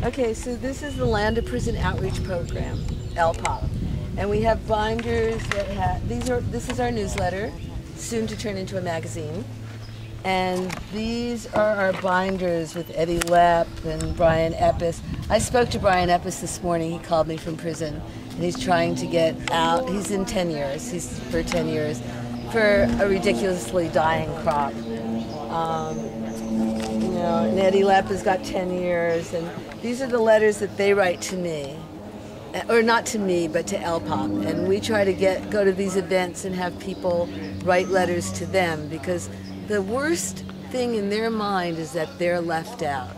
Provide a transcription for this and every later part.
Okay, so this is the Landa Prison Outreach Program, LPOP. And we have binders that have, this is our newsletter, soon to turn into a magazine. And these are our binders with Eddie Lepp and Brian Epis. I spoke to Brian Epis this morning. He called me from prison, and he's trying to get out. He's in 10 years. He's for 10 years for a ridiculously dying crop. And Eddie Lepp has got 10 years, and these are the letters that they write to me. Or not to me, but to LPOP. And we try to go to these events and have people write letters to them, because the worst thing in their mind is that they're left out.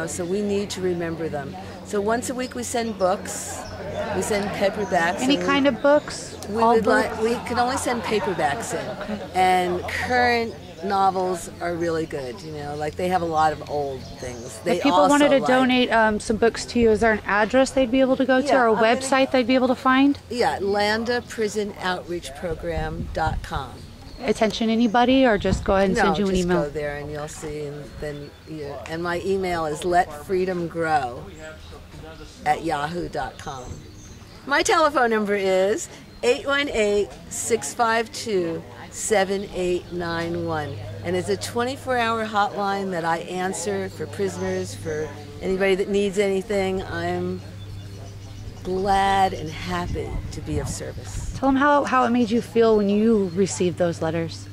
So we need to remember them. So once a week we send books. We send paperbacks. Any kind of books? We can only send paperbacks in. Okay. And current novels are really good, like they have a lot of old things. If people wanted to donate some books to you, is there an address they'd be able to go to, or a website they'd be able to find? Yeah, Landa Prison Outreach Program.com. Attention anybody, or just go ahead and send you an email? No, just go there and you'll see. And my email is letfreedomgrow@yahoo.com. My telephone number is 818-652-7891. And it's a 24-hour hotline that I answer for prisoners, for anybody that needs anything. I'm glad and happy to be of service. Tell them how it made you feel when you received those letters.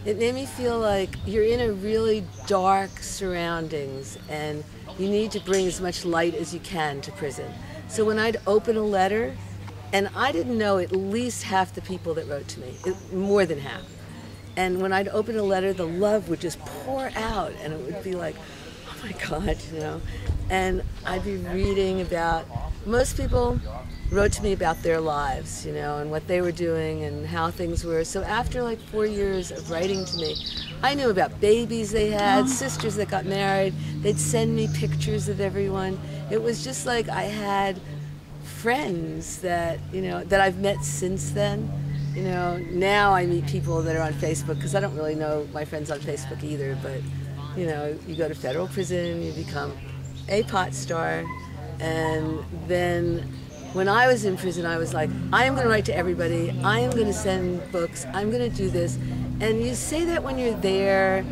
It made me feel like you're in a really dark surroundings, and you need to bring as much light as you can to prison. So when I'd open a letter, and I didn't know at least half the people that wrote to me, more than half. And when I'd open a letter, the love would just pour out, and it would be like, oh my God, And I'd be reading about, most people wrote to me about their lives, and what they were doing and how things were. So after like 4 years of writing to me, I knew about babies they had, sisters that got married. They'd send me pictures of everyone. It was just like I had friends that, that I've met since then. Now I meet people that are on Facebook, because I don't really know my friends on Facebook either, but, you go to federal prison, you become a pot star, and then when I was in prison, I was like, I am going to write to everybody, I am going to send books, I'm going to do this. And you say that when you're there,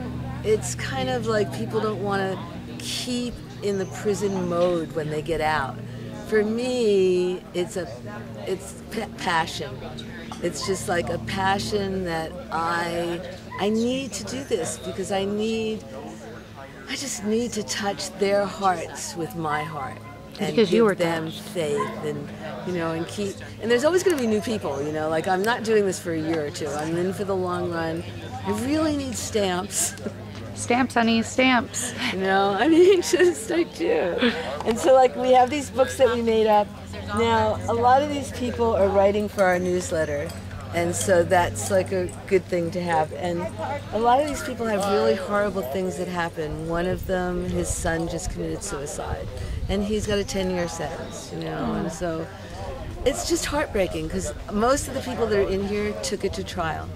it's kind of like people don't want to keep in the prison mode when they get out. For me, it's passion. It's just like a passion that I need to do this, because I just need to touch their hearts with my heart. And because you were them faith, and and there's always going to be new people, like I'm not doing this for a year or two. I'm in for the long run. I really need stamps. Stamps, honey, stamps. I do. And so like we have these books that we made up. Now a lot of these people are writing for our newsletter, and so that's like a good thing to have. And a lot of these people have really horrible things that happen. One of them, his son just committed suicide, and he's got a 10-year sentence, and so it's just heartbreaking, because most of the people that are in here took it to trial.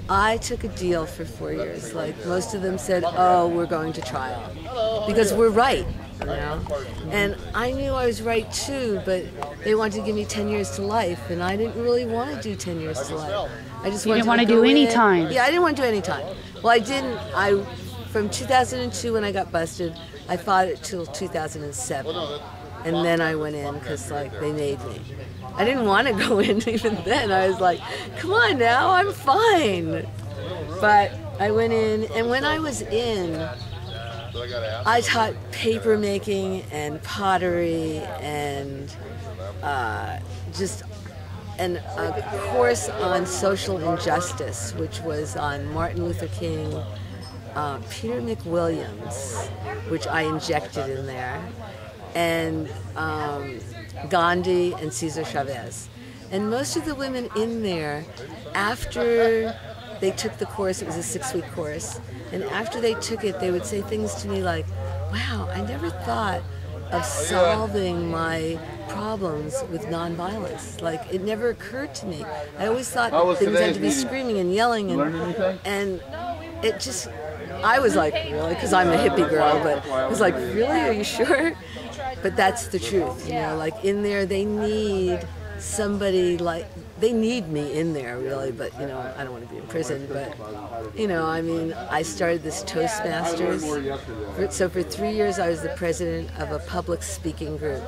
I took a deal for 4 years. Like most of them said, oh, we're going to trial, because we're right, And I knew I was right too, but they wanted to give me 10 years to life, and I didn't really want to do 10 years to life. I just didn't want to do any time. Yeah, I didn't want to do any time. Well, I didn't. From 2002 when I got busted, I fought it till 2007, and then I went in because they made me. I didn't want to go in even then. I was like, come on now, I'm fine. But I went in, and when I was in, I taught paper making and pottery and a course on social injustice, which was on Martin Luther King, Peter McWilliams, which I injected in there, and Gandhi and Cesar Chavez. And most of the women in there, after they took the course, it was a 6-week course, and after they took it, they would say things to me like, wow, I never thought of solving my problems with nonviolence. Like, it never occurred to me. I always thought things had to be screaming and yelling, and it just, I was like, really? Because I'm a hippie girl, but I was like, really? Are you sure? but that's the truth, you know, like in there they need somebody like, they need me in there really, but you know, I don't want to be in prison, but you know, I mean, I started this Toastmasters, so for 3 years I was the president of a public speaking group,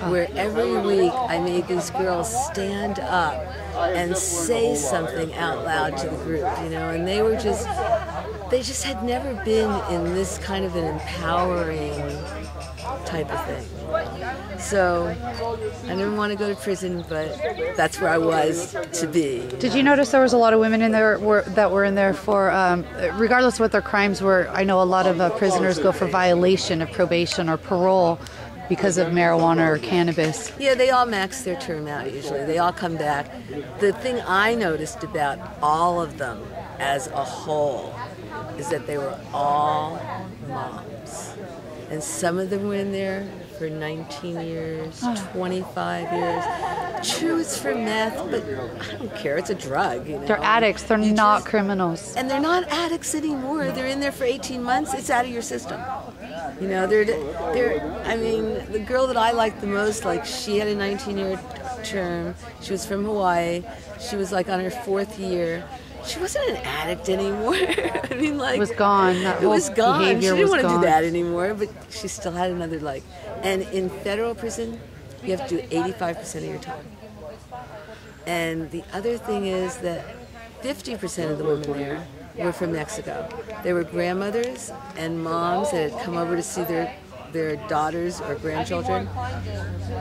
where every week I made these girls stand up and say something out loud to the group, you know, and they just had never been in this kind of an empowering type of thing. So I didn't want to go to prison, but that's where I was to be. Did you notice there was a lot of women in there that were in there for, regardless of what their crimes were? I know a lot of prisoners go for violation of probation or parole because of marijuana or cannabis. Yeah, they all max their term out usually. They all come back. The thing I noticed about all of them as a whole is that they were all moms. And some of them were in there for 19 years, 25 years. True, it's for meth, but I don't care. It's a drug. You know? They're addicts. They're not criminals. And they're not addicts anymore. They're in there for 18 months. It's out of your system. You know, I mean, the girl that I liked the most, like, she had a 19-year term. She was from Hawaii. She was, like, on her 4th year. She wasn't an addict anymore. I mean, like... It was gone. That it was gone. She didn't want to do that anymore. anymore, but she still had another, like... And in federal prison, you have to do 85% of your time. And the other thing is that 50% of the women there were from Mexico. They were grandmothers and moms that had come over to see their daughters or grandchildren.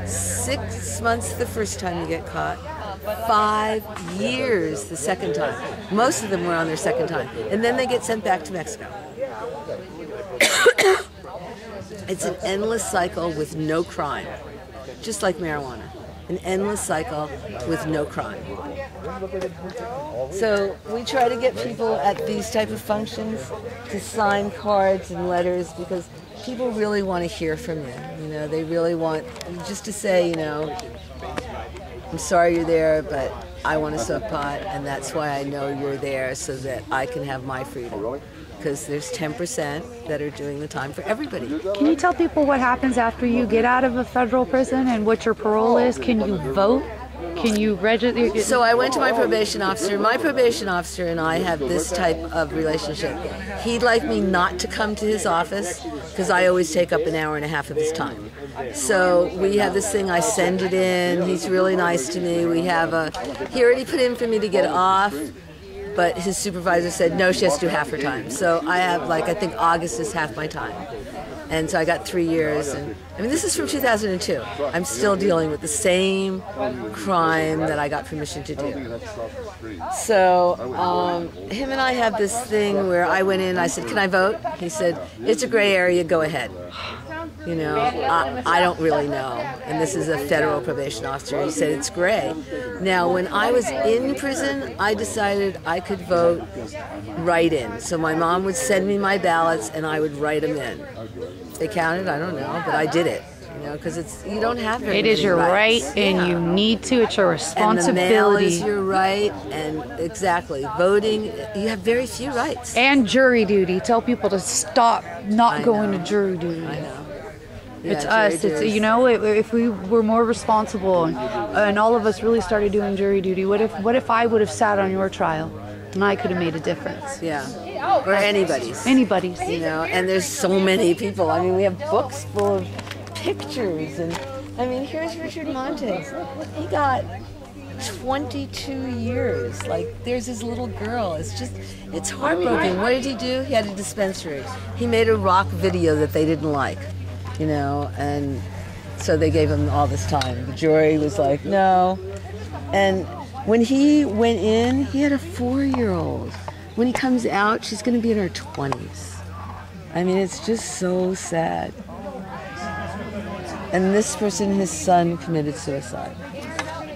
6 months the first time you get caught. 5 years the second time. Most of them were on their second time. And then they get sent back to Mexico. It's an endless cycle with no crime. Just like marijuana. An endless cycle with no crime. So we try to get people at these type of functions to sign cards and letters because people really want to hear from you. You know, they really want just to say, you know, I'm sorry you're there, but I want to smoke pot, and that's why I know you're there so that I can have my freedom. Because there's 10% that are doing the time for everybody. Can you tell people what happens after you get out of a federal prison and what your parole is? Can you vote? Can you register? So I went to my probation officer. My probation officer and I have this type of relationship. He'd like me not to come to his office because I always take up an hour and a half of his time. So we have this thing, I send it in. He's really nice to me. He already put in for me to get off, but his supervisor said, no, she has to do half her time. So I have, like, I think August is half my time. And so I got 3 years. And I mean, this is from 2002. I'm still dealing with the same crime that I got permission to do. So him and I have this thing where I went in, I said, can I vote? He said, it's a gray area, go ahead. You know, I don't really know. And this is a federal probation officer. He said it's gray. Now, when I was in prison, I decided I could vote write-in. So my mom would send me my ballots and I would write them in. If they counted, I don't know, but I did it. You know, because you don't have very many It is your rights. right, and you need to. It's your responsibility. And the mail is your right, and exactly. Voting, you have very few rights. And jury duty. Tell people to stop not going to jury duty. I know. It's Yeah, us. It's, you know, if we were more responsible and all of us really started doing jury duty, what if I would have sat on your trial and I could have made a difference? Yeah. Or anybody's. Anybody's. You know, and there's so many people. I mean, we have books full of pictures. And, I mean, here's Richard Montes. He got 22 years. Like, there's his little girl. It's heartbroken. What did he do? He had a dispensary. He made a rock video that they didn't like. You know, and so they gave him all this time. The jury was like, no. And when he went in, he had a 4-year-old. When he comes out, she's going to be in her 20s. I mean, it's just so sad. And this person, his son, committed suicide.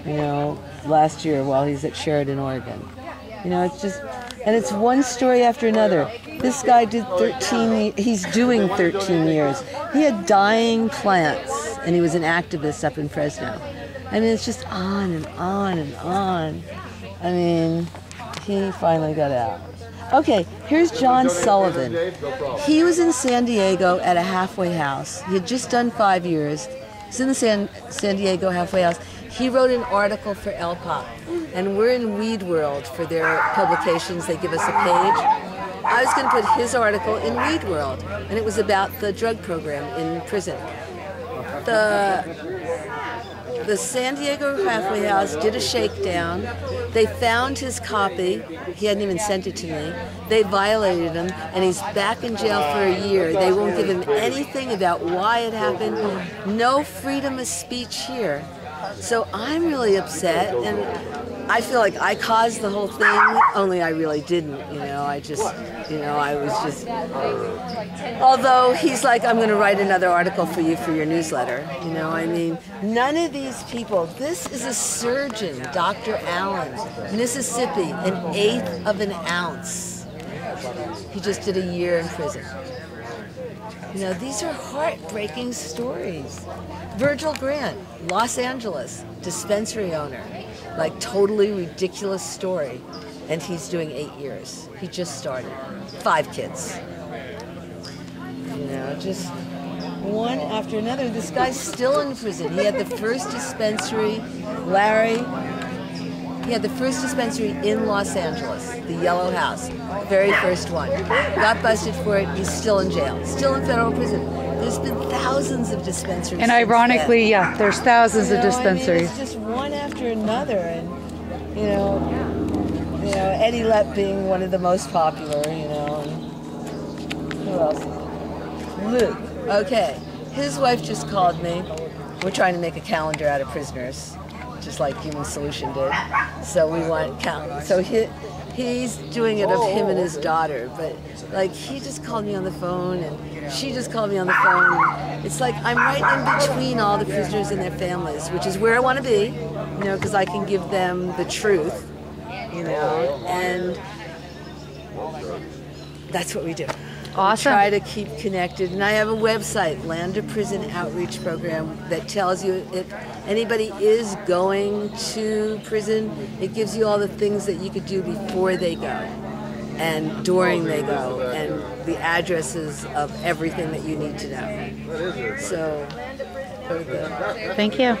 You know, last year while he's at Sheridan, Oregon. You know, it's just, and it's one story after another. This guy did 13, he's doing 13 years. He had dying plants, and he was an activist up in Fresno. I mean, it's just on and on and on. I mean, he finally got out. Okay, here's John Sullivan. He was in San Diego at a halfway house. He had just done 5 years. He's in the San Diego halfway house. He wrote an article for LPOP, and we're in Weed World for their publications. They give us a page. I was going to put his article in Weed World, and it was about the drug program in prison. The San Diego halfway house did a shakedown. They found his copy. He hadn't even sent it to me. They violated him, and he's back in jail for a year. They won't give him anything about why it happened. No freedom of speech here. So I'm really upset, and I feel like I caused the whole thing, only I really didn't, I was just, although he's like, I'm going to write another article for you for your newsletter, none of these people, this is a surgeon, Dr. Allen, Mississippi, 1/8 of an ounce. He just did a year in prison. These are heartbreaking stories. Virgil Grant, Los Angeles, dispensary owner, like totally ridiculous story, and he's doing 8 years. He just started. 5 kids. Just one after another. This guy's still in prison. He had the first dispensary, Larry. He had the first dispensary in Los Angeles, the Yellow House, very first one. Got busted for it. He's still in jail, still in federal prison. There's been thousands of dispensaries. And ironically, yeah, there's thousands of dispensaries. It's just one after another, and Eddie Lepp being one of the most popular. And who else? Luke. Okay, his wife just called me. We're trying to make a calendar out of prisoners, just like Human Solution did. So we want count. So he's doing it of him and his daughter, but like he just called me on the phone, and she just called me on the phone. It's like I'm right in between all the prisoners and their families, which is where I want to be, because I can give them the truth, and that's what we do. Awesome. We try to keep connected, and I have a website, Landa Prison Outreach Program, that tells you if anybody is going to prison, it gives you all the things that you could do before they go and during they go, and the addresses of everything that you need to know. So, thank you.